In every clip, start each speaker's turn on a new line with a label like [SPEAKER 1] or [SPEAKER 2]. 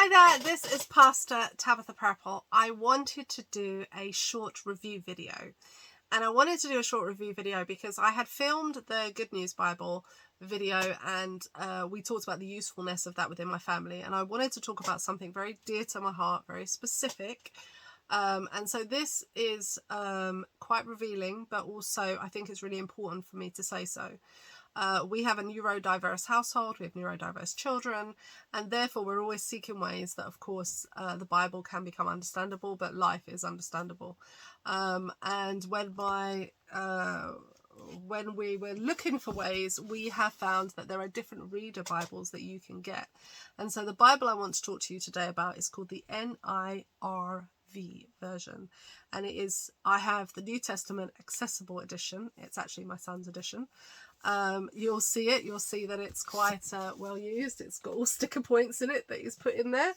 [SPEAKER 1] Hi there, this is Pastor Tabitha Purple. I wanted to do a short review video. And I wanted to do a short review video because I had filmed the Good News Bible video and we talked about the usefulness of that within my family. And I wanted to talk about something very dear to my heart, very specific. And so this is quite revealing, but also I think it's really important for me to say so. We have a neurodiverse household, we have neurodiverse children, and therefore we're always seeking ways that, of course, the Bible can become understandable, but life is understandable. And when we were looking for ways, we have found that there are different reader Bibles that you can get. And so the Bible I want to talk to you today about is called the NIrV version. And I have the New Testament Accessible Edition. It's actually my son's edition. You'll see that it's quite well used. It's got all sticker points in it that he's put in there.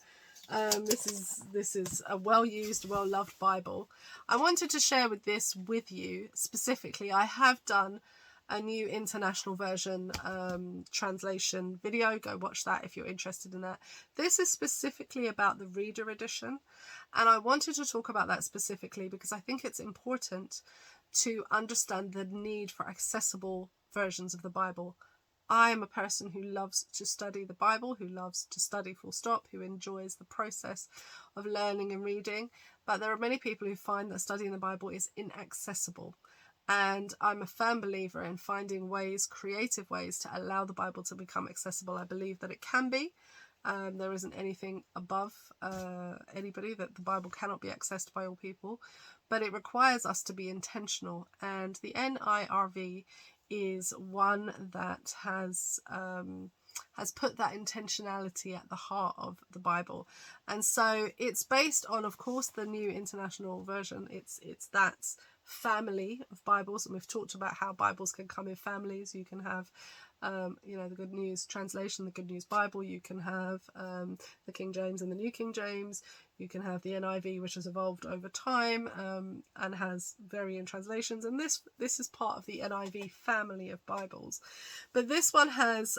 [SPEAKER 1] This is a well used, well loved Bible. I wanted to share with you specifically. I have done a new international version translation video. Go watch that if you're interested in that. This is specifically about the reader edition, and I wanted to talk about that specifically because I think it's important to understand the need for accessible versions of the Bible. I am a person who loves to study the Bible, who loves to study full stop, who enjoys the process of learning and reading, but there are many people who find that studying the Bible is inaccessible. And I'm a firm believer in finding ways, creative ways, to allow the Bible to become accessible. I believe that it can be. There isn't anything above anybody, that the Bible cannot be accessed by all people, but it requires us to be intentional. And the NIrV is one that has put that intentionality at the heart of the Bible. And so it's based on, of course, the New International Version. It's that family of Bibles, and we've talked about how Bibles can come in families. You can have the Good News translation, the Good News Bible. You can have the King James and the New King James. You can have the NIV, which has evolved over time and has varying translations. And this is part of the NIV family of Bibles. But this one has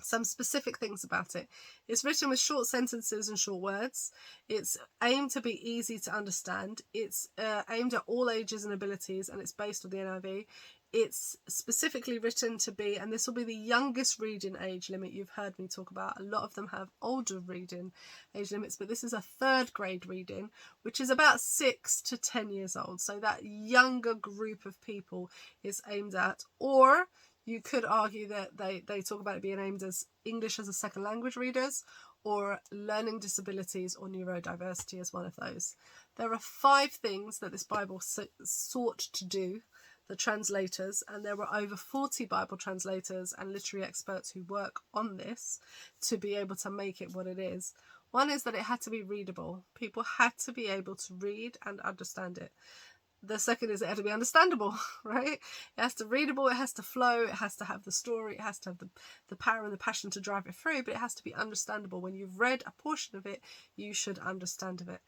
[SPEAKER 1] some specific things about it. It's written with short sentences and short words. It's aimed to be easy to understand. It's aimed at all ages and abilities, and it's based on the NIV. It's specifically written to be, and this will be the youngest reading age limit you've heard me talk about. A lot of them have older reading age limits, but this is a 3rd grade reading, which is about 6 to 10 years old. So that younger group of people is aimed at. Or you could argue that they talk about it being aimed as English as a second language readers, or learning disabilities, or neurodiversity as one of those. There are 5 things that this Bible sought to do, the translators, and there were over 40 Bible translators and literary experts who work on this to be able to make it what it is. One is that it had to be readable. People had to be able to read and understand it. The second is it had to be understandable, right? It has to be readable, it has to flow, it has to have the story, it has to have the power and the passion to drive it through, but it has to be understandable. When you've read a portion of it, you should understand of it.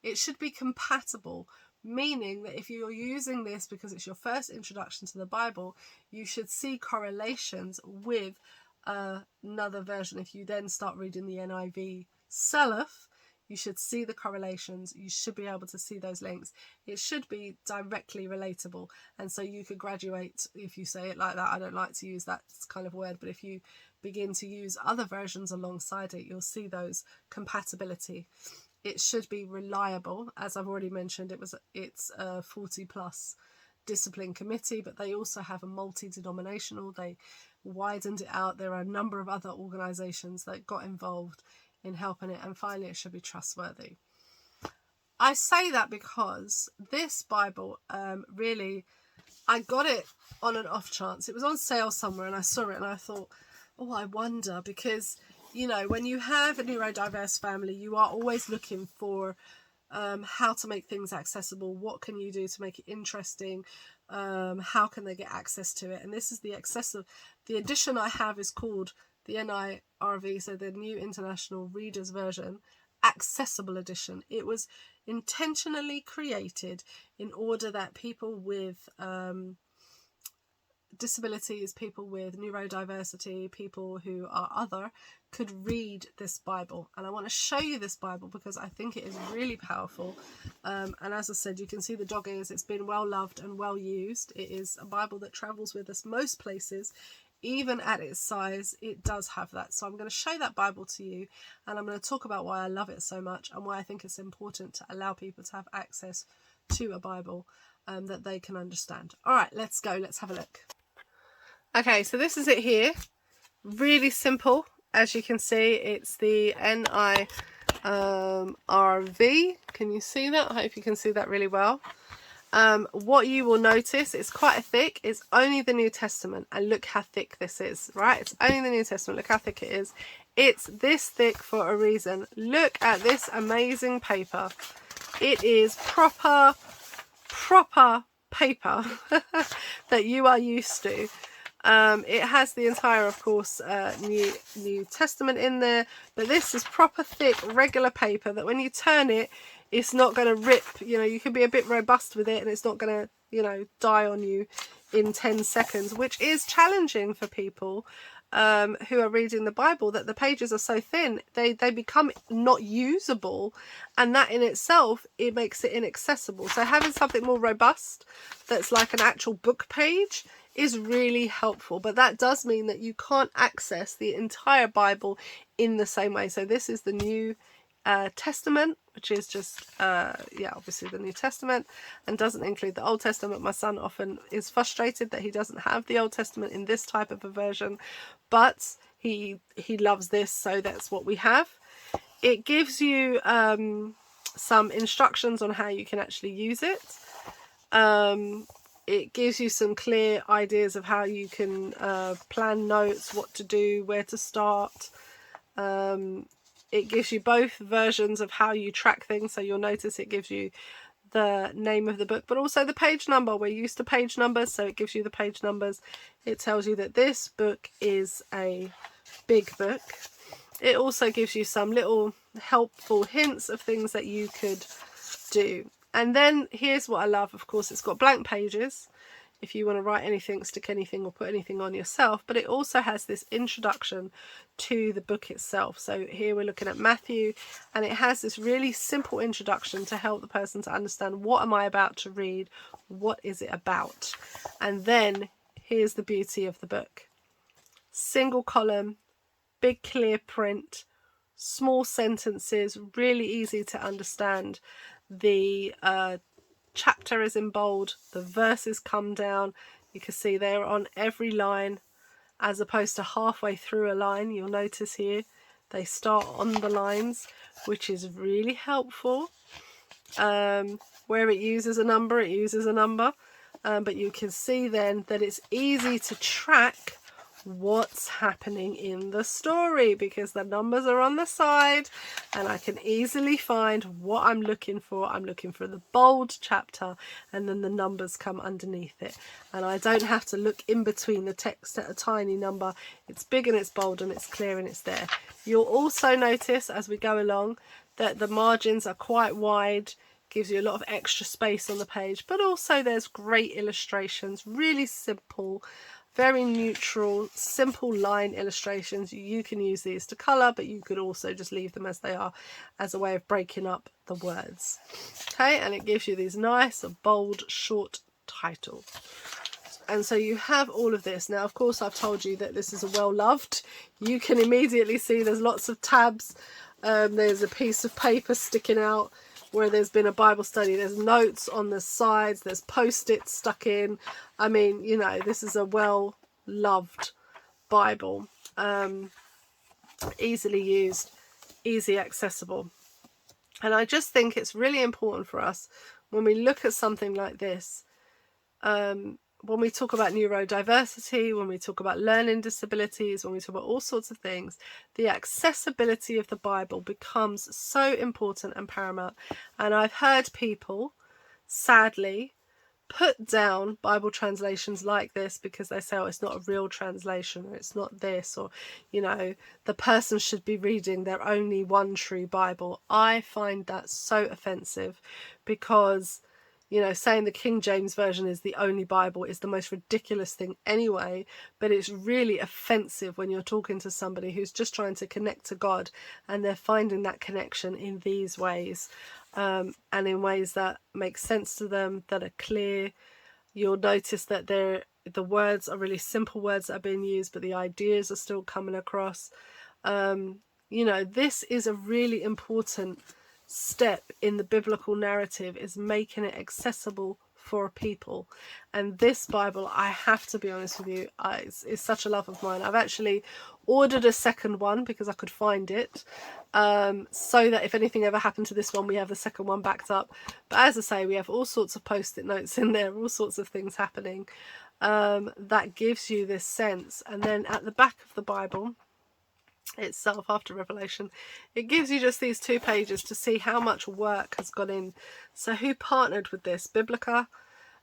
[SPEAKER 1] It should be compatible, meaning that if you're using this because it's your first introduction to the Bible, you should see correlations with another version. If you then start reading the NIV Self, you should see the correlations. You should be able to see those links. It should be directly relatable. And so you could graduate, if you say it like that. I don't like to use that kind of word, but if you begin to use other versions alongside it, you'll see those compatibility. It should be reliable. As I've already mentioned, it's a 40 plus discipline committee, but they also have a multi-denominational. They widened it out. There are a number of other organisations that got involved in helping it, and finally it should be trustworthy. I say that because this Bible really, I got it on an off chance. It was on sale somewhere and I saw it and I thought, oh, I wonder, because when you have a neurodiverse family, you are always looking for how to make things accessible. What can you do to make it interesting? How can they get access to it? And this is the edition I have is called the NIrV, so the New International Reader's Version, Accessible Edition. It was intentionally created in order that people with disabilities, people with neurodiversity, people who are other, could read this Bible. And I want to show you this Bible because I think it is really powerful. And as I said, you can see the dog ears. It's been well loved and well used. It is a Bible that travels with us most places. Even at its size, it does have that. So I'm going to show that Bible to you, and I'm going to talk about why I love it so much and why I think it's important to allow people to have access to a Bible that they can understand. All right, let's go. Let's have a look. Okay, so this is it here. Really simple. As you can see, it's the NIrV. Can you see that? I hope you can see that really well. What you will notice, it's quite thick. It's only the New Testament, and look how thick this is, right? It's only the New Testament. Look how thick it is. It's this thick for a reason. Look at this amazing paper. It is proper paper that you are used to. It has the entire, of course, New Testament in there, but this is proper thick regular paper that when you turn it, it's not going to rip. You know, you can be a bit robust with it and it's not going to, you know, die on you in 10 seconds, which is challenging for people who are reading the Bible, that the pages are so thin, they become not usable, and that in itself, it makes it inaccessible. So having something more robust that's like an actual book page is really helpful, but that does mean that you can't access the entire Bible in the same way. So this is the New Testament, which is just obviously the New Testament, and doesn't include the Old Testament. My son often is frustrated that he doesn't have the Old Testament in this type of a version, but he loves this, so that's what we have. It gives you some instructions on how you can actually use it. It gives you some clear ideas of how you can plan notes, what to do, where to start. It gives you both versions of how you track things. So you'll notice it gives you the name of the book, but also the page number. We're used to page numbers, so it gives you the page numbers. It tells you that this book is a big book. It also gives you some little helpful hints of things that you could do. And then here's what I love. Of course, it's got blank pages if you want to write anything, stick anything, or put anything on yourself, but it also has this introduction to the book itself. So here we're looking at Matthew, and it has this really simple introduction to help the person to understand, what am I about to read? What is it about? And then here's the beauty of the book. Single column, big clear print, small sentences, really easy to understand. The chapter is in bold, the verses come down, you can see they're on every line as opposed to halfway through a line. You'll notice here they start on the lines, which is really helpful. Where it uses a number, it uses a number, but you can see then that it's easy to track what's happening in the story because the numbers are on the side, and I can easily find what I'm looking for. I'm looking for the bold chapter, and then the numbers come underneath it, and I don't have to look in between the text at a tiny number. It's big and it's bold and it's clear and it's there. You'll also notice as we go along that the margins are quite wide, gives you a lot of extra space on the page, but also there's great illustrations, really simple, very neutral, simple line illustrations. You can use these to colour, but you could also just leave them as they are as a way of breaking up the words. Okay, and it gives you these nice, bold, short titles. And so you have all of this. Now, of course, I've told you that this is a well-loved. You can immediately see there's lots of tabs. There's a piece of paper sticking out where there's been a Bible study. There's notes on the sides. There's post-its stuck in. I mean, you know, this is a well-loved Bible. Easily used, easy accessible. And I just think it's really important for us when we look at something like this, when we talk about neurodiversity, when we talk about learning disabilities, when we talk about all sorts of things, the accessibility of the Bible becomes so important and paramount. And I've heard people, sadly, put down Bible translations like this because they say, oh, it's not a real translation, or it's not this, or, you know, the person should be reading their only one true Bible. I find that so offensive because You know, saying the King James Version is the only Bible is the most ridiculous thing anyway, but it's really offensive when you're talking to somebody who's just trying to connect to God and they're finding that connection in these ways, and in ways that make sense to them, that are clear. You'll notice that the words are really simple words that are being used, but the ideas are still coming across. You know, this is a really important step in the biblical narrative, is making it accessible for people. And this Bible, I have to be honest with you, is such a love of mine. I've actually ordered a second one because I could find it, so that if anything ever happened to this one, we have the second one backed up. But as I say, we have all sorts of post-it notes in there, all sorts of things happening, that gives you this sense. And then at the back of the Bible itself, after Revelation, it gives you just these 2 pages to see how much work has gone in. So who partnered with this? Biblica.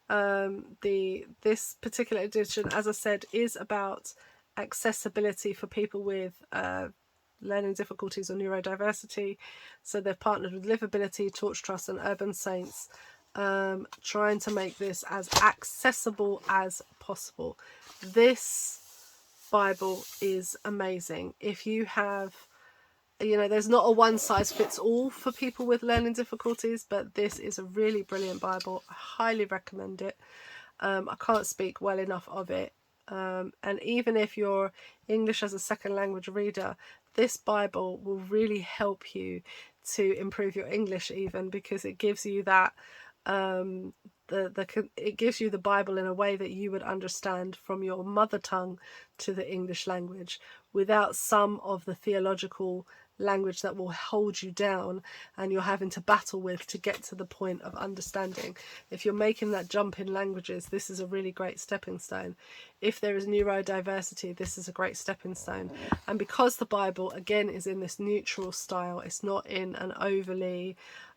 [SPEAKER 1] This particular edition, as I said, is about accessibility for people with learning difficulties or neurodiversity. So they've partnered with Livability, Torch Trust and Urban Saints, trying to make this as accessible as possible. This Bible is amazing. If you have, you know, there's not a one size fits all for people with learning difficulties, but this is a really brilliant Bible. I highly recommend it. I can't speak well enough of it. And even if you're English as a second language reader, this Bible will really help you to improve your English, even because it gives you that it gives you the Bible in a way that you would understand from your mother tongue to the English language, without some of the theological language that will hold you down and you're having to battle with to get to the point of understanding. If you're making that jump in languages, this is a really great stepping stone. If there is neurodiversity, this is a great stepping stone. And because the Bible, again, is in this neutral style, it's not in an overly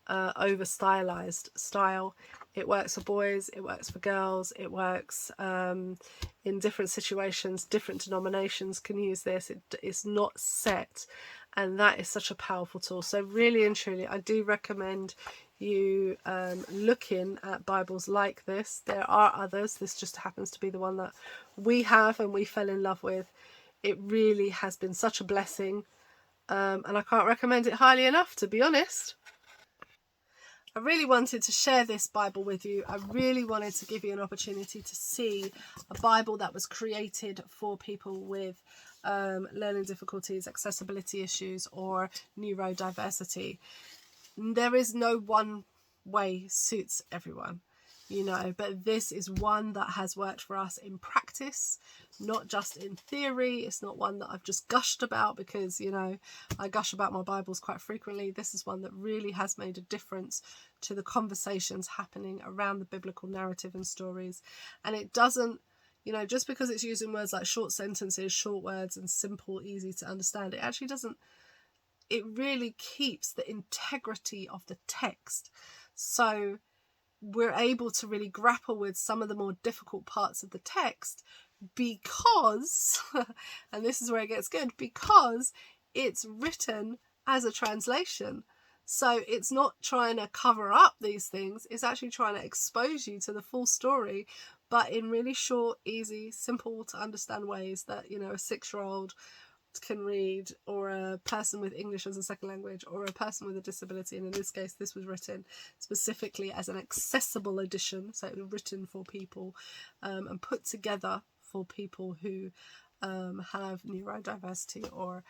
[SPEAKER 1] over stylized style. It works for boys, it works for girls, it works in different situations. Different denominations can use this. It's not set, and that is such a powerful tool. So really and truly, I do recommend you looking at Bibles like this. There are others. This just happens to be the one that we have and we fell in love with. It really has been such a blessing, and I can't recommend it highly enough, to be honest. I really wanted to share this Bible with you. I really wanted to give you an opportunity to see a Bible that was created for people with learning difficulties, accessibility issues, or neurodiversity. There is no one way suits everyone, you know, but this is one that has worked for us in practice, not just in theory. It's not one that I've just gushed about because, you know, I gush about my Bibles quite frequently. This is one that really has made a difference to the conversations happening around the biblical narrative and stories. And it doesn't, you know, just because it's using words like short sentences, short words and simple, easy to understand, it actually doesn't, it really keeps the integrity of the text. So we're able to really grapple with some of the more difficult parts of the text because, and this is where it gets good, because it's written as a translation. So it's not trying to cover up these things, it's actually trying to expose you to the full story, but in really short, easy, simple to understand ways that, you know, a 6-year-old can read, or a person with English as a second language, or a person with a disability. And in this case, this was written specifically as an accessible edition, so it was written for people and put together for people who have neurodiversity or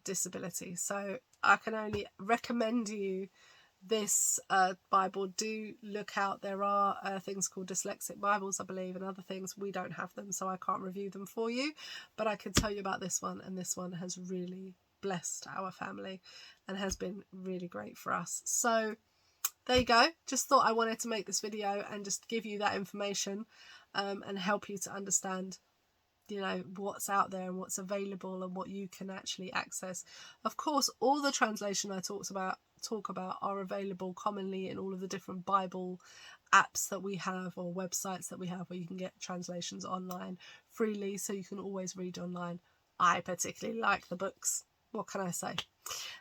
[SPEAKER 1] disability. So I can only recommend you this Bible. Do look out. There are things called dyslexic Bibles, I believe, and other things. We don't have them, so I can't review them for you, but I can tell you about this one, and this one has really blessed our family and has been really great for us. So there you go. Just thought I wanted to make this video and just give you that information and help you to understand, you know, what's out there and what's available and what you can actually access. Of course, all the translation I talk about are available commonly in all of the different Bible apps that we have, or websites that we have, where you can get translations online freely, so you can always read online. I particularly like the books. What can I say?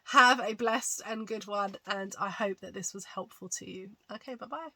[SPEAKER 1] Have a blessed and good one, and I hope that this was helpful to you. Okay, bye-bye.